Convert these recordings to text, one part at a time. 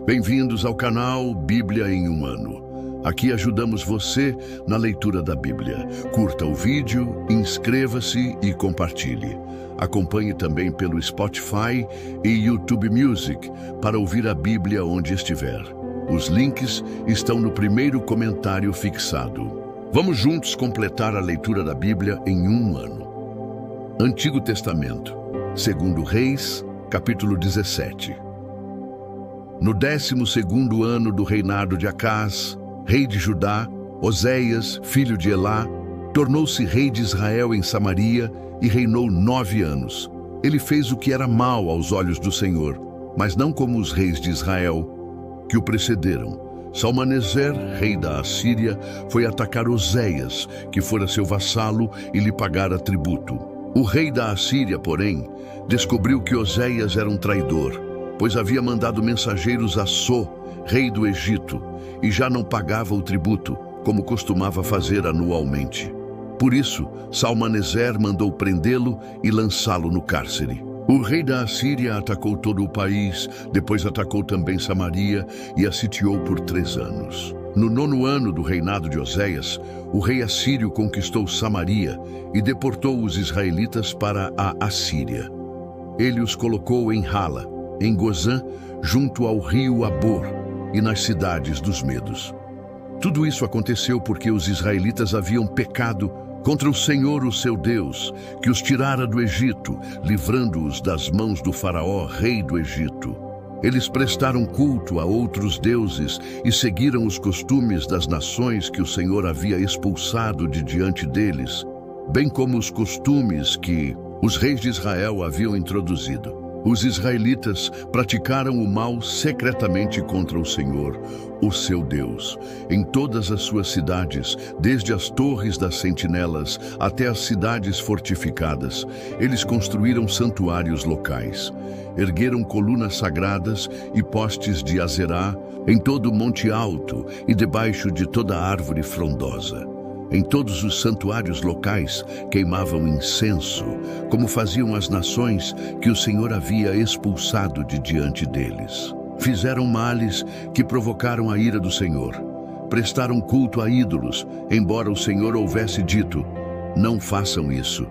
Bem-vindos ao canal Bíblia em um Ano. Aqui ajudamos você na leitura da Bíblia. Curta o vídeo, inscreva-se e compartilhe. Acompanhe também pelo Spotify e YouTube Music para ouvir a Bíblia onde estiver. Os links estão no primeiro comentário fixado. Vamos juntos completar a leitura da Bíblia em um ano. Antigo Testamento, 2 Reis, capítulo 17. No 12º ano do reinado de Acás, rei de Judá, Oséias, filho de Elá, tornou-se rei de Israel em Samaria e reinou 9 anos. Ele fez o que era mal aos olhos do Senhor, mas não como os reis de Israel que o precederam. Salmaneser, rei da Assíria, foi atacar Oséias, que fora seu vassalo, e lhe pagara tributo. O rei da Assíria, porém, descobriu que Oséias era um traidor, pois havia mandado mensageiros a So, rei do Egito, e já não pagava o tributo, como costumava fazer anualmente. Por isso, Salmaneser mandou prendê-lo e lançá-lo no cárcere. O rei da Assíria atacou todo o país, depois atacou também Samaria e a sitiou por 3 anos. No 9º ano do reinado de Oséias, o rei assírio conquistou Samaria e deportou os israelitas para a Assíria. Ele os colocou em Hala, em Gozã, junto ao rio Abor e nas cidades dos Medos. Tudo isso aconteceu porque os israelitas haviam pecado contra o Senhor, o seu Deus, que os tirara do Egito, livrando-os das mãos do faraó, rei do Egito. Eles prestaram culto a outros deuses e seguiram os costumes das nações que o Senhor havia expulsado de diante deles, bem como os costumes que os reis de Israel haviam introduzido. Os israelitas praticaram o mal secretamente contra o Senhor, o seu Deus, em todas as suas cidades, desde as torres das sentinelas até as cidades fortificadas. Eles construíram santuários locais, ergueram colunas sagradas e postes de Azerá em todo o monte alto e debaixo de toda árvore frondosa. Em todos os santuários locais queimavam incenso, como faziam as nações que o Senhor havia expulsado de diante deles. Fizeram males que provocaram a ira do Senhor. Prestaram culto a ídolos, embora o Senhor houvesse dito: não façam isso.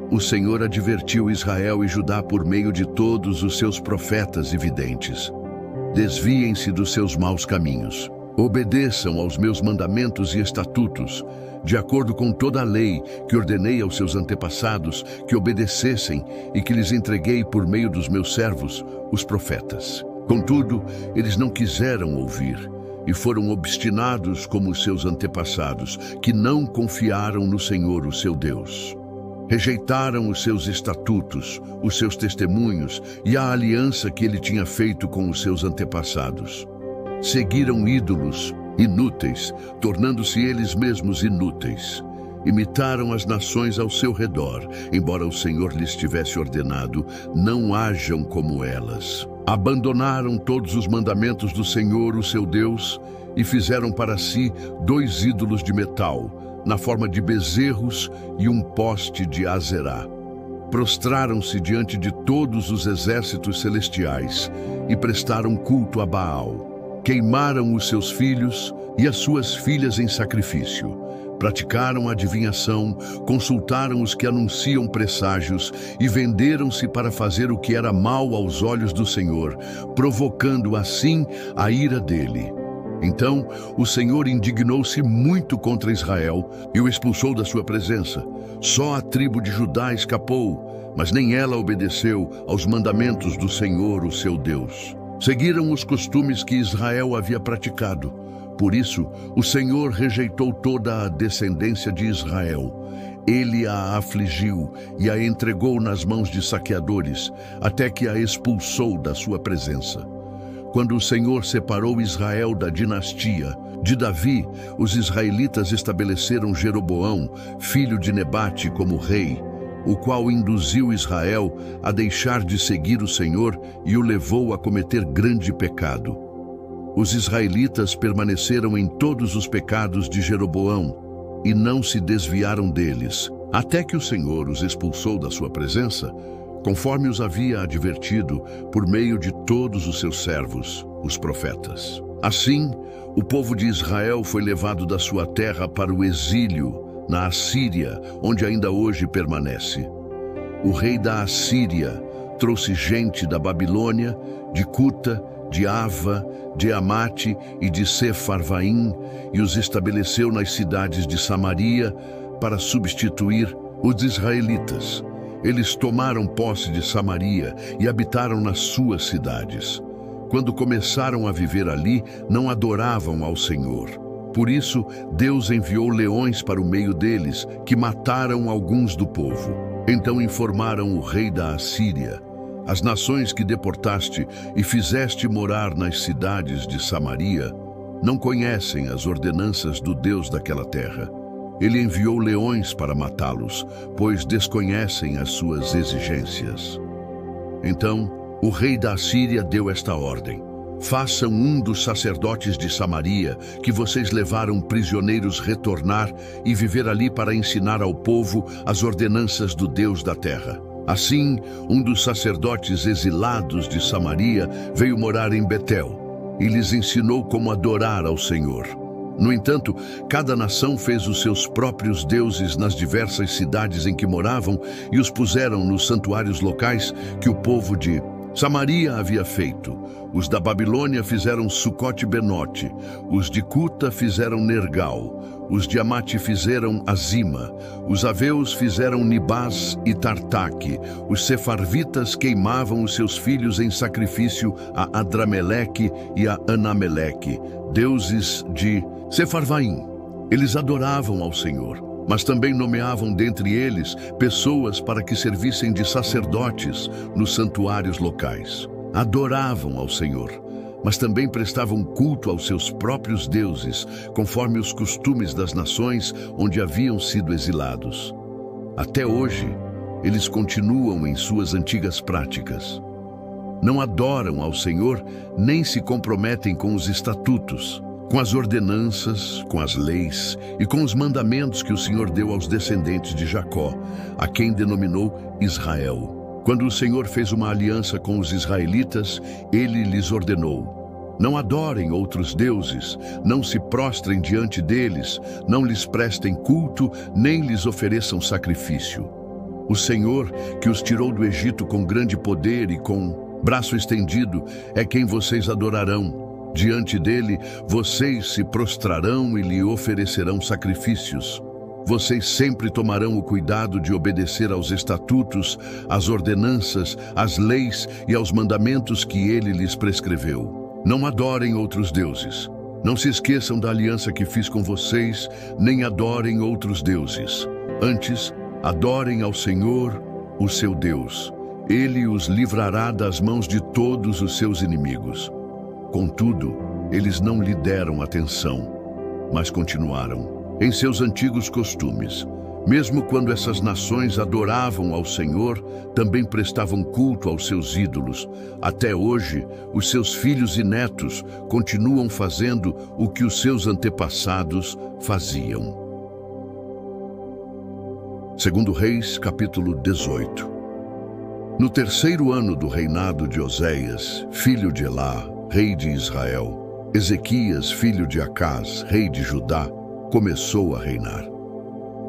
O Senhor advertiu Israel e Judá por meio de todos os seus profetas e videntes. Desviem-se dos seus maus caminhos. Obedeçam aos meus mandamentos e estatutos, de acordo com toda a lei que ordenei aos seus antepassados que obedecessem e que lhes entreguei por meio dos meus servos, os profetas. Contudo, eles não quiseram ouvir e foram obstinados como os seus antepassados, que não confiaram no Senhor, o seu Deus. Rejeitaram os seus estatutos, os seus testemunhos e a aliança que ele tinha feito com os seus antepassados. Seguiram ídolos inúteis, tornando-se eles mesmos inúteis. Imitaram as nações ao seu redor, embora o Senhor lhes tivesse ordenado: não hajam como elas. Abandonaram todos os mandamentos do Senhor, o seu Deus, e fizeram para si 2 ídolos de metal, na forma de bezerros e um poste de Azerá. Prostraram-se diante de todos os exércitos celestiais e prestaram culto a Baal. Queimaram os seus filhos e as suas filhas em sacrifício. Praticaram adivinhação, consultaram os que anunciam presságios e venderam-se para fazer o que era mal aos olhos do Senhor, provocando assim a ira dele. Então o Senhor indignou-se muito contra Israel e o expulsou da sua presença. Só a tribo de Judá escapou, mas nem ela obedeceu aos mandamentos do Senhor, o seu Deus. Seguiram os costumes que Israel havia praticado. Por isso, o Senhor rejeitou toda a descendência de Israel. Ele a afligiu e a entregou nas mãos de saqueadores, até que a expulsou da sua presença. Quando o Senhor separou Israel da dinastia de Davi, os israelitas estabeleceram Jeroboão, filho de Nebate, como rei, o qual induziu Israel a deixar de seguir o Senhor e o levou a cometer grande pecado. Os israelitas permaneceram em todos os pecados de Jeroboão e não se desviaram deles, até que o Senhor os expulsou da sua presença, conforme os havia advertido por meio de todos os seus servos. os profetas. Assim, o povo de Israel foi levado da sua terra para o exílio na Assíria, onde ainda hoje permanece. O rei da Assíria trouxe gente da Babilônia, de Cuta, de Ava, de Amate e de Sefarvaim e os estabeleceu nas cidades de Samaria para substituir os israelitas. Eles tomaram posse de Samaria e habitaram nas suas cidades. Quando começaram a viver ali, não adoravam ao Senhor. Por isso, Deus enviou leões para o meio deles, que mataram alguns do povo. Então informaram o rei da Assíria: as nações que deportaste e fizeste morar nas cidades de Samaria não conhecem as ordenanças do Deus daquela terra. Ele enviou leões para matá-los, pois desconhecem as suas exigências. Então, o rei da Assíria deu esta ordem: façam um dos sacerdotes de Samaria, que vocês levaram prisioneiros, retornar e viver ali para ensinar ao povo as ordenanças do Deus da terra. Assim, um dos sacerdotes exilados de Samaria veio morar em Betel e lhes ensinou como adorar ao Senhor. No entanto, cada nação fez os seus próprios deuses nas diversas cidades em que moravam e os puseram nos santuários locais que o povo de Samaria havia feito. Os da Babilônia fizeram Sucote-Benote, os de Cuta fizeram Nergal, os de Amate fizeram Azima, os aveus fizeram Nibás e Tartaque, os sefarvitas queimavam os seus filhos em sacrifício a Adrameleque e a Anameleque, deuses de Sefarvaim. Eles adoravam ao Senhor, mas também nomeavam dentre eles pessoas para que servissem de sacerdotes nos santuários locais. Adoravam ao Senhor, mas também prestavam culto aos seus próprios deuses, conforme os costumes das nações onde haviam sido exilados. Até hoje, eles continuam em suas antigas práticas. Não adoram ao Senhor, nem se comprometem com os estatutos, com as ordenanças, com as leis e com os mandamentos que o Senhor deu aos descendentes de Jacó, a quem denominou Israel. Quando o Senhor fez uma aliança com os israelitas, ele lhes ordenou: não adorem outros deuses, não se prostrem diante deles, não lhes prestem culto, nem lhes ofereçam sacrifício. O Senhor, que os tirou do Egito com grande poder e com braço estendido, é quem vocês adorarão. Diante dele, vocês se prostrarão e lhe oferecerão sacrifícios. Vocês sempre tomarão o cuidado de obedecer aos estatutos, às ordenanças, às leis e aos mandamentos que ele lhes prescreveu. Não adorem outros deuses. Não se esqueçam da aliança que fiz com vocês, nem adorem outros deuses. Antes, adorem ao Senhor, o seu Deus. Ele os livrará das mãos de todos os seus inimigos. Contudo, eles não lhe deram atenção, mas continuaram em seus antigos costumes. Mesmo quando essas nações adoravam ao Senhor, também prestavam culto aos seus ídolos. Até hoje, os seus filhos e netos continuam fazendo o que os seus antepassados faziam. Segundo Reis, capítulo 18. No terceiro ano do reinado de Oséias, filho de Elá, rei de Israel, Ezequias, filho de Acás, rei de Judá, começou a reinar.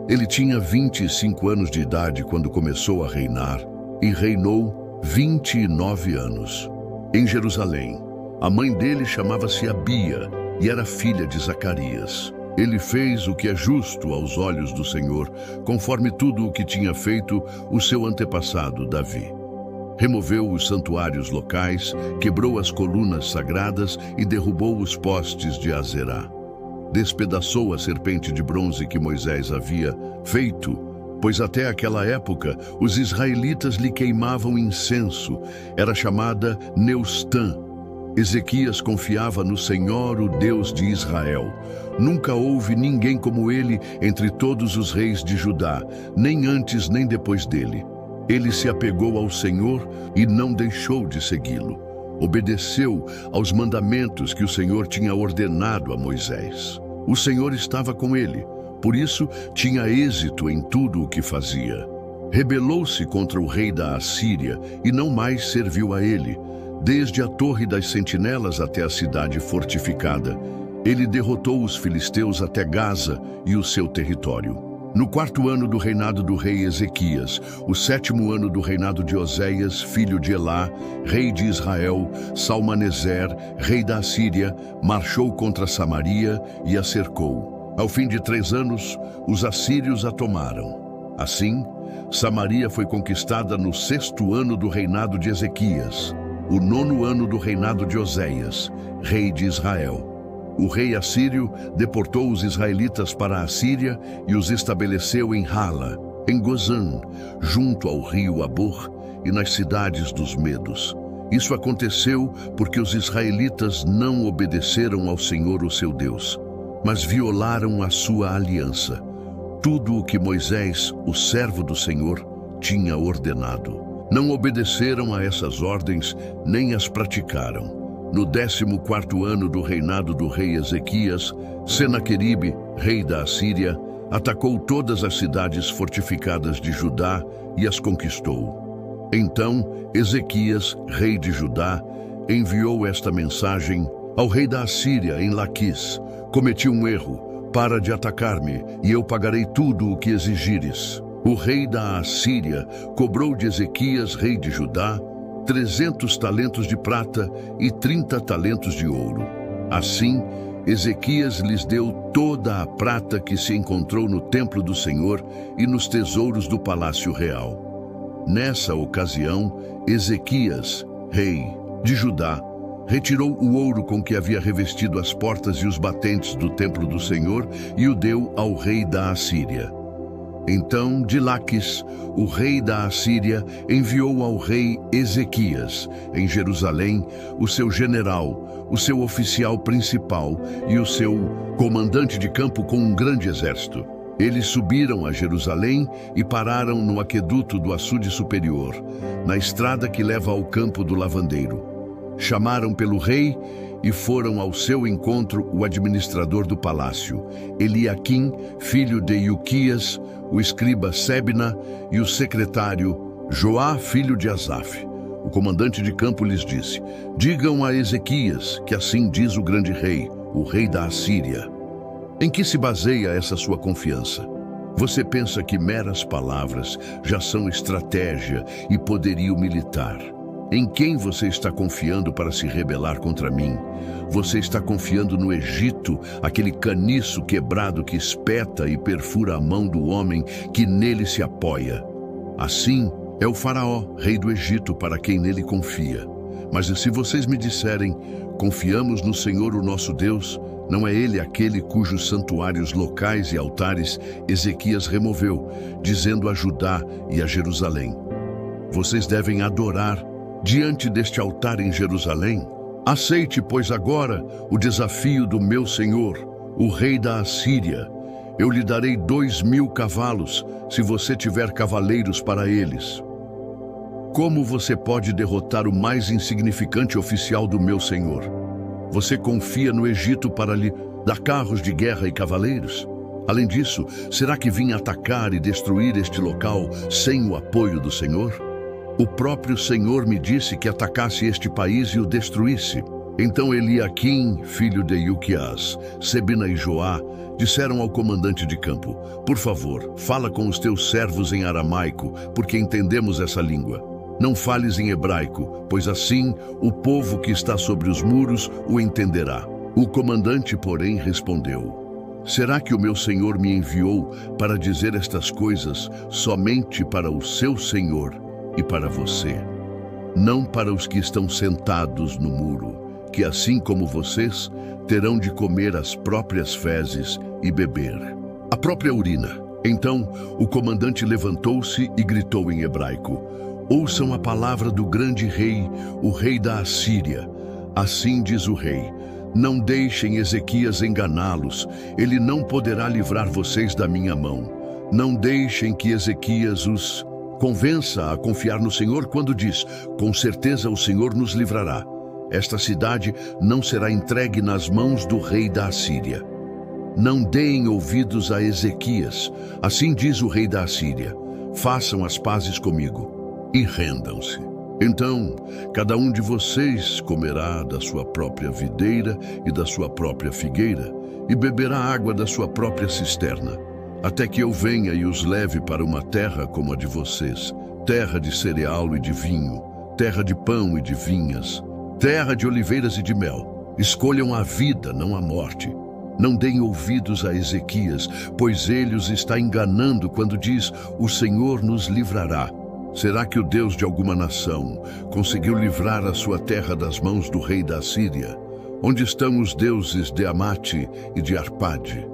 Ele tinha 25 anos de idade quando começou a reinar e reinou 29 anos. Em Jerusalém, a mãe dele chamava-se Abia e era filha de Zacarias. Ele fez o que é justo aos olhos do Senhor, conforme tudo o que tinha feito o seu antepassado Davi. Removeu os santuários locais, quebrou as colunas sagradas e derrubou os postes de Azerá. Despedaçou a serpente de bronze que Moisés havia feito, pois até aquela época os israelitas lhe queimavam incenso. Era chamada Neustã. Ezequias confiava no Senhor, o Deus de Israel. Nunca houve ninguém como ele entre todos os reis de Judá, nem antes nem depois dele. Ele se apegou ao Senhor e não deixou de segui-lo. Obedeceu aos mandamentos que o Senhor tinha ordenado a Moisés. O Senhor estava com ele, por isso tinha êxito em tudo o que fazia. Rebelou-se contra o rei da Assíria e não mais serviu a ele. desde a torre das sentinelas até a cidade fortificada. Ele derrotou os filisteus até Gaza e o seu território. No 4º ano do reinado do rei Ezequias, o 7º ano do reinado de Oséias, filho de Elá, rei de Israel, Salmaneser, rei da Assíria, marchou contra Samaria e a cercou. Ao fim de 3 anos, os assírios a tomaram. Assim, Samaria foi conquistada no 6º ano do reinado de Ezequias, o 9º ano do reinado de Oséias, rei de Israel. O rei assírio deportou os israelitas para a Síria e os estabeleceu em Hala, em Gozã, junto ao rio Abor e nas cidades dos Medos. Isso aconteceu porque os israelitas não obedeceram ao Senhor, o seu Deus, mas violaram a sua aliança, tudo o que Moisés, o servo do Senhor, tinha ordenado. Não obedeceram a essas ordens, nem as praticaram. No 14º ano do reinado do rei Ezequias, Senaqueribe, rei da Assíria, atacou todas as cidades fortificadas de Judá e as conquistou. Então, Ezequias, rei de Judá, enviou esta mensagem ao rei da Assíria em Laquis: cometi um erro, para de atacar-me, e eu pagarei tudo o que exigires. O rei da Assíria cobrou de Ezequias, rei de Judá, 300 talentos de prata e 30 talentos de ouro. Assim, Ezequias lhes deu toda a prata que se encontrou no templo do Senhor e nos tesouros do palácio real. Nessa ocasião, Ezequias, rei de Judá, retirou o ouro com que havia revestido as portas e os batentes do templo do Senhor e o deu ao rei da Assíria. Então, de Laquis, o rei da Assíria enviou ao rei Ezequias, em Jerusalém, o seu general, o seu oficial principal e o seu comandante de campo com um grande exército. Eles subiram a Jerusalém e pararam no aqueduto do açude superior, na estrada que leva ao campo do lavandeiro. Chamaram pelo rei e foram ao seu encontro o administrador do palácio, Eliaquim, filho de Ilquias, o escriba Sebna e o secretário Joá, filho de Asaf. O comandante de campo lhes disse: digam a Ezequias que assim diz o grande rei, o rei da Assíria. Em que se baseia essa sua confiança? Você pensa que meras palavras já são estratégia e poderio militar? Em quem você está confiando para se rebelar contra mim? Você está confiando no Egito, aquele caniço quebrado que espeta e perfura a mão do homem que nele se apoia. Assim é o faraó, rei do Egito, para quem nele confia. Mas se vocês me disserem, confiamos no Senhor o nosso Deus, não é ele aquele cujos santuários locais e altares Ezequias removeu, dizendo a Judá e a Jerusalém: vocês devem adorar diante deste altar em Jerusalém? Aceite, pois, agora o desafio do meu senhor, o rei da Assíria. Eu lhe darei 2.000 cavalos, se você tiver cavaleiros para eles. Como você pode derrotar o mais insignificante oficial do meu senhor? Você confia no Egito para lhe dar carros de guerra e cavaleiros? Além disso, será que vim atacar e destruir este local sem o apoio do Senhor? O próprio Senhor me disse que atacasse este país e o destruísse. Então Eliaquim, filho de Ilquias, Sebna e Joá, disseram ao comandante de campo: por favor, fala com os teus servos em aramaico, porque entendemos essa língua. Não fales em hebraico, pois assim o povo que está sobre os muros o entenderá. O comandante, porém, respondeu: será que o meu senhor me enviou para dizer estas coisas somente para o seu senhor e para você, não para os que estão sentados no muro, que assim como vocês, terão de comer as próprias fezes e beber a própria urina? Então o comandante levantou-se e gritou em hebraico: ouçam a palavra do grande rei, o rei da Assíria. Assim diz o rei: não deixem Ezequias enganá-los, ele não poderá livrar vocês da minha mão. Não deixem que Ezequias os convença a confiar no Senhor quando diz: com certeza o Senhor nos livrará. Esta cidade não será entregue nas mãos do rei da Assíria. Não deem ouvidos a Ezequias, assim diz o rei da Assíria. Façam as pazes comigo e rendam-se. Então, cada um de vocês comerá da sua própria videira e da sua própria figueira, e beberá água da sua própria cisterna, até que eu venha e os leve para uma terra como a de vocês, terra de cereal e de vinho, terra de pão e de vinhas, terra de oliveiras e de mel. Escolham a vida, não a morte. Não deem ouvidos a Ezequias, pois ele os está enganando quando diz: o Senhor nos livrará. Será que o Deus de alguma nação conseguiu livrar a sua terra das mãos do rei da Assíria? Onde estão os deuses de Amate e de Arpade?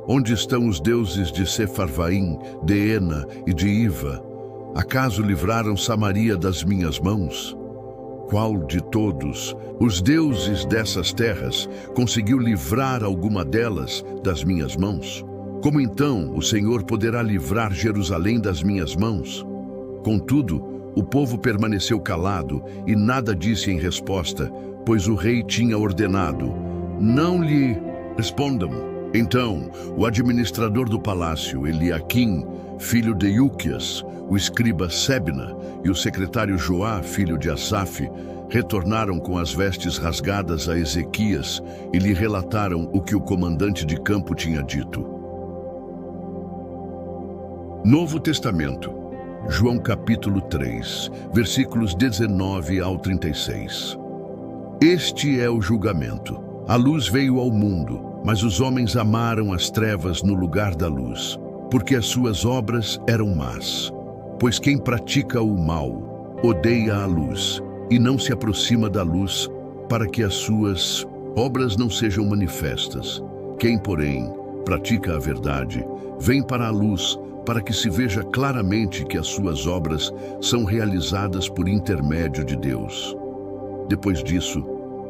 Onde estão os deuses de Sefarvaim, de Ena e de Iva? Acaso livraram Samaria das minhas mãos? Qual de todos os deuses dessas terras conseguiu livrar alguma delas das minhas mãos? Como então o Senhor poderá livrar Jerusalém das minhas mãos? Contudo, o povo permaneceu calado e nada disse em resposta, pois o rei tinha ordenado: não lhe respondam. Então, o administrador do palácio, Eliaquim, filho de Ilquias, o escriba Sebna e o secretário Joá, filho de Asaf, retornaram com as vestes rasgadas a Ezequias e lhe relataram o que o comandante de campo tinha dito. Novo Testamento, João capítulo 3, versículos 19 ao 36. Este é o julgamento. A luz veio ao mundo, mas os homens amaram as trevas no lugar da luz, porque as suas obras eram más. Pois quem pratica o mal odeia a luz e não se aproxima da luz, para que as suas obras não sejam manifestas. Quem, porém, pratica a verdade, vem para a luz, para que se veja claramente que as suas obras são realizadas por intermédio de Deus. Depois disso,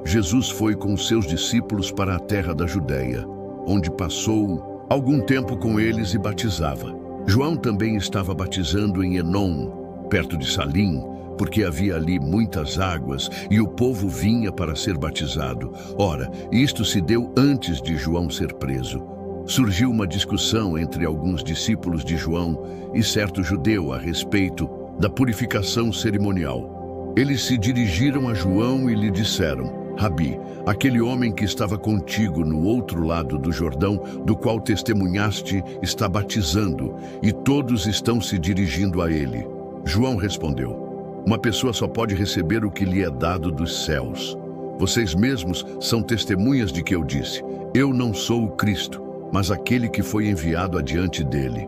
Jesus foi com os seus discípulos para a terra da Judéia, onde passou algum tempo com eles e batizava. João também estava batizando em Enom, perto de Salim, porque havia ali muitas águas e o povo vinha para ser batizado. Ora, isto se deu antes de João ser preso. Surgiu uma discussão entre alguns discípulos de João e certo judeu a respeito da purificação cerimonial. Eles se dirigiram a João e lhe disseram: Rabi, aquele homem que estava contigo no outro lado do Jordão, do qual testemunhaste, está batizando, e todos estão se dirigindo a ele. João respondeu: uma pessoa só pode receber o que lhe é dado dos céus. Vocês mesmos são testemunhas de que eu disse: eu não sou o Cristo, mas aquele que foi enviado adiante dele.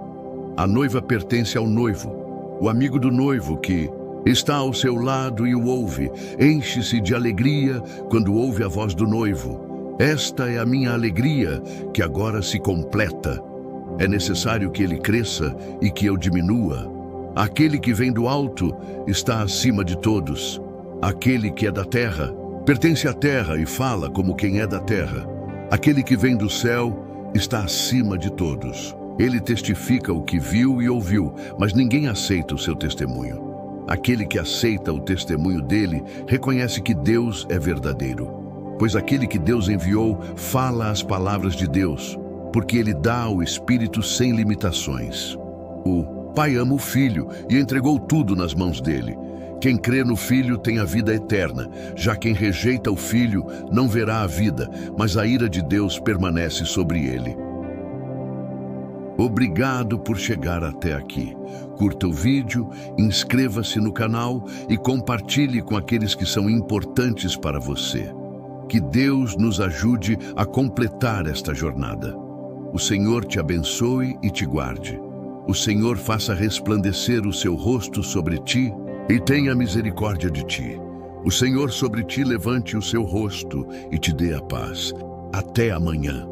A noiva pertence ao noivo. O amigo do noivo que está ao seu lado e o ouve, enche-se de alegria quando ouve a voz do noivo. Esta é a minha alegria, que agora se completa. É necessário que ele cresça e que eu diminua. Aquele que vem do alto está acima de todos. Aquele que é da terra pertence à terra e fala como quem é da terra. Aquele que vem do céu está acima de todos. Ele testifica o que viu e ouviu, mas ninguém aceita o seu testemunho. Aquele que aceita o testemunho dele reconhece que Deus é verdadeiro, pois aquele que Deus enviou fala as palavras de Deus, porque ele dá o Espírito sem limitações. O Pai ama o Filho e entregou tudo nas mãos dele. Quem crê no Filho tem a vida eterna, já quem rejeita o Filho não verá a vida, mas a ira de Deus permanece sobre ele. Obrigado por chegar até aqui. Curta o vídeo, inscreva-se no canal e compartilhe com aqueles que são importantes para você. Que Deus nos ajude a completar esta jornada. O Senhor te abençoe e te guarde. O Senhor faça resplandecer o seu rosto sobre ti e tenha misericórdia de ti. O Senhor sobre ti levante o seu rosto e te dê a paz. Até amanhã.